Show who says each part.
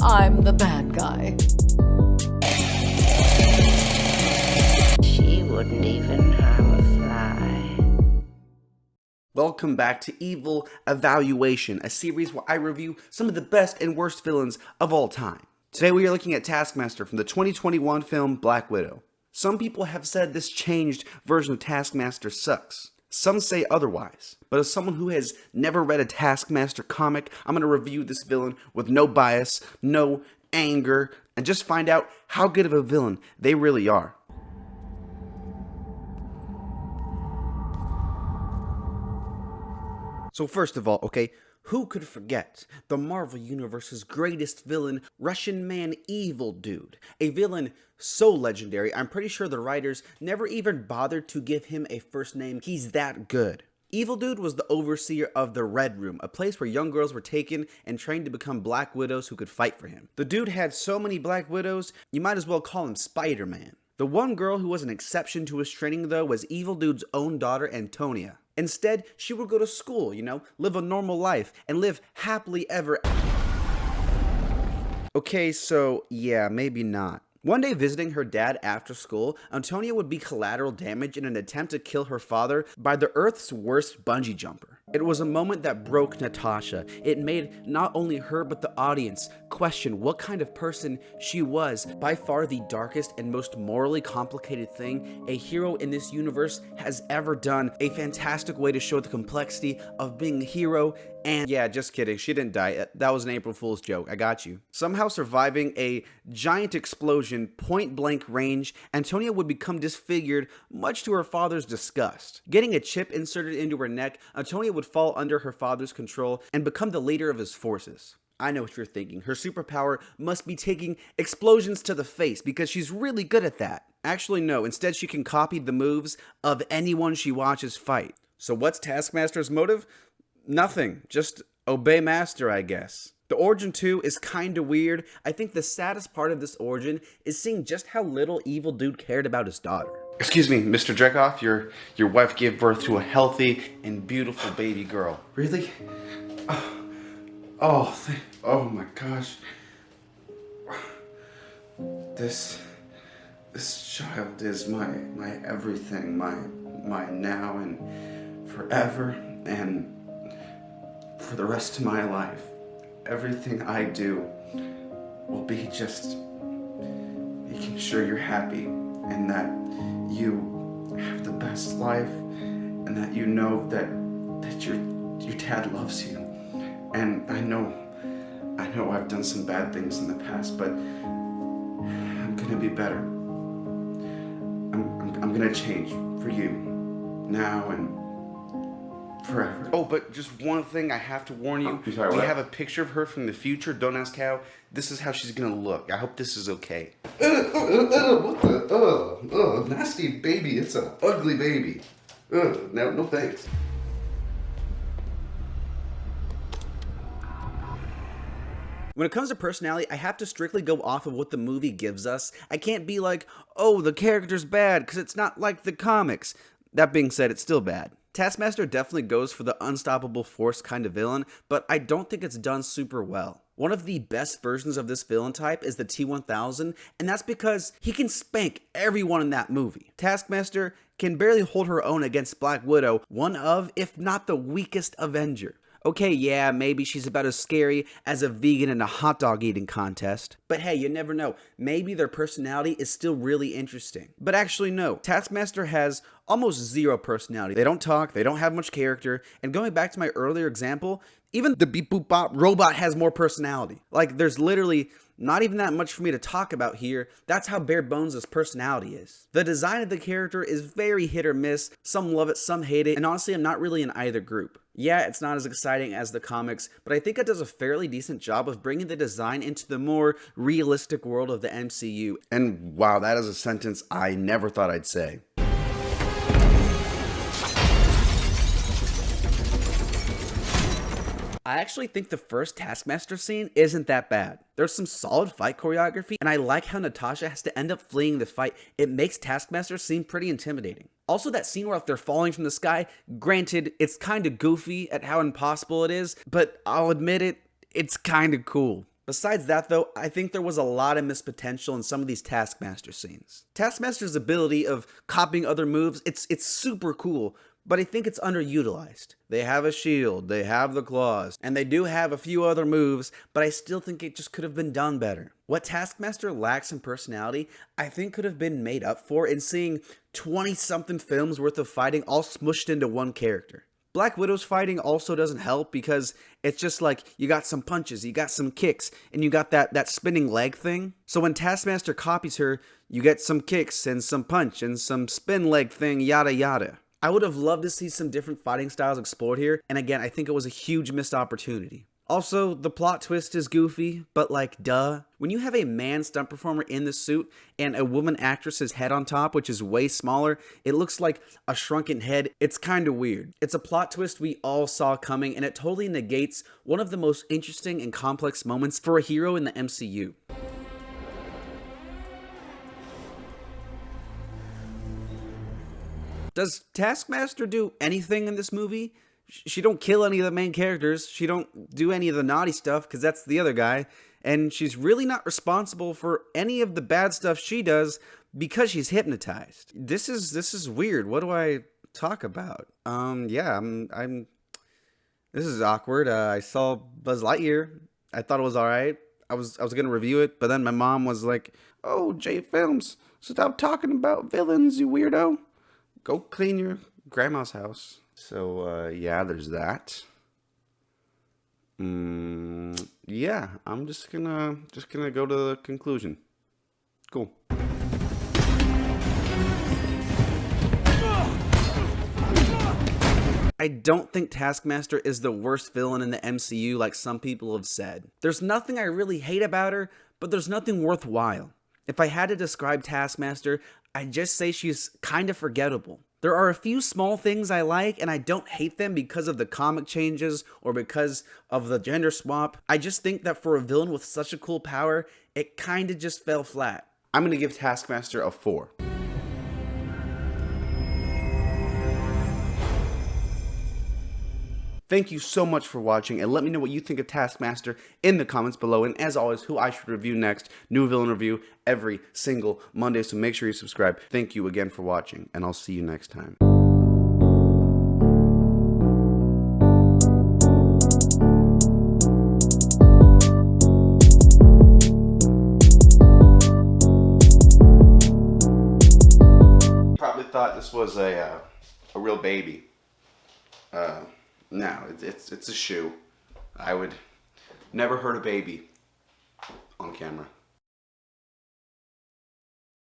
Speaker 1: I'm the bad guy.
Speaker 2: She wouldn't even harm a fly.
Speaker 3: Welcome back to Evil Evaluation, a series where I review some of the best and worst villains of all time. Today we are looking at Taskmaster from the 2021 film Black Widow. Some people have said this changed version of Taskmaster sucks. Some say otherwise, but as someone who has never read a Taskmaster comic, I'm going to review this villain with no bias, no anger, and just find out how good of a villain they really are. So first of all, okay, who could forget the Marvel Universe's greatest villain, Russian man Evil Dude? A villain so legendary, I'm pretty sure the writers never even bothered to give him a first name. He's that good. Evil Dude was the overseer of the Red Room, a place where young girls were taken and trained to become Black Widows who could fight for him. The dude had so many Black Widows, you might as well call him Spider-Man. The one girl who was an exception to his training though was Evil Dude's own daughter, Antonia. Instead, she would go to school, live a normal life, and live happily ever. Okay, so yeah, maybe not. One day visiting her dad after school, Antonia would be collateral damage in an attempt to kill her father by the Earth's worst bungee jumper. It was a moment that broke Natasha. It made not only her but the audience question what kind of person she was. By far the darkest and most morally complicated thing a hero in this universe has ever done. A fantastic way to show the complexity of being a hero. And yeah, just kidding, she didn't die. That was an April Fool's joke, I got you. Somehow surviving a giant explosion, point blank range, Antonia would become disfigured, much to her father's disgust. Getting a chip inserted into her neck, Antonia would fall under her father's control and become the leader of his forces. I know what you're thinking, her superpower must be taking explosions to the face because she's really good at that. Actually no, instead she can copy the moves of anyone she watches fight. So what's Taskmaster's motive? Nothing, just obey master, I guess. The origin too is kinda weird. I think the saddest part of this origin is seeing just how little Evil Dude cared about his daughter. Excuse me, Mr. Drekoff, your wife gave birth to a healthy and beautiful baby girl. Really? Oh my gosh. This child is my everything, my now and forever and for the rest of my life. Everything I do will be just making sure you're happy and that you have the best life and that you know that your dad loves you. And I know I've done some bad things in the past, but I'm gonna be better. I'm gonna change for you now and forever. Oh, but just one thing I have to warn you. We have a picture of her from the future. Don't ask how. This is how she's gonna look. I hope this is okay. What the? Nasty baby. It's an ugly baby. No thanks. When it comes to personality, I have to strictly go off of what the movie gives us. I can't be like, oh, the character's bad, because it's not like the comics. That being said, it's still bad. Taskmaster definitely goes for the unstoppable force kind of villain, but I don't think it's done super well. One of the best versions of this villain type is the T-1000, and that's because he can spank everyone in that movie. Taskmaster can barely hold her own against Black Widow, one of, if not the weakest Avenger. Okay, yeah, maybe she's about as scary as a vegan in a hot dog eating contest. But hey, you never know. Maybe their personality is still really interesting. But actually, no. Taskmaster has almost zero personality. They don't talk, they don't have much character, and going back to my earlier example, even the beep boop bop robot has more personality. Like, there's literally not even that much for me to talk about here. That's how bare bones his personality is. The design of the character is very hit or miss. Some love it, some hate it, and honestly, I'm not really in either group. Yeah, it's not as exciting as the comics, but I think it does a fairly decent job of bringing the design into the more realistic world of the MCU. And wow, that is a sentence I never thought I'd say. I actually think the first Taskmaster scene isn't that bad. There's some solid fight choreography, and I like how Natasha has to end up fleeing the fight. It makes Taskmaster seem pretty intimidating. Also, that scene where they're falling from the sky, granted, it's kind of goofy at how impossible it is, but I'll admit it, it's kind of cool. Besides that though, I think there was a lot of missed potential in some of these Taskmaster scenes. Taskmaster's ability of copying other moves, it's super cool, but I think it's underutilized. They have a shield, they have the claws, and they do have a few other moves, but I still think it just could have been done better. What Taskmaster lacks in personality, I think could have been made up for in seeing 20-something films worth of fighting all smushed into one character. Black Widow's fighting also doesn't help because it's just like you got some punches, you got some kicks, and you got that spinning leg thing. So when Taskmaster copies her, you get some kicks and some punch and some spin leg thing, yada yada. I would have loved to see some different fighting styles explored here, and again, I think it was a huge missed opportunity. Also, the plot twist is goofy, but like, duh. When you have a man stunt performer in the suit and a woman actress's head on top, which is way smaller, it looks like a shrunken head. It's kind of weird. It's a plot twist we all saw coming, and it totally negates one of the most interesting and complex moments for a hero in the MCU. Does Taskmaster do anything in this movie? She don't kill any of the main characters. She don't do any of the naughty stuff because that's the other guy. And she's really not responsible for any of the bad stuff she does because she's hypnotized. This is weird. What do I talk about? Yeah, this is awkward. I saw Buzz Lightyear. I thought it was all right. I was gonna review it, but then my mom was like, "Oh, J Films, stop talking about villains, you weirdo. Go clean your grandma's house." So, yeah, there's that. Yeah, I'm just gonna go to the conclusion. Cool. I don't think Taskmaster is the worst villain in the MCU like some people have said. There's nothing I really hate about her, but there's nothing worthwhile. If I had to describe Taskmaster, I'd just say she's kind of forgettable. There are a few small things I like, and I don't hate them because of the comic changes or because of the gender swap. I just think that for a villain with such a cool power, it kind of just fell flat. I'm going to give Taskmaster a 4. Thank you so much for watching, and let me know what you think of Taskmaster in the comments below. And as always, who I should review next. New villain review every single Monday, so make sure you subscribe. Thank you again for watching, and I'll see you next time. Probably thought this was a real baby. No, it's a shoe. I would never hurt a baby on camera.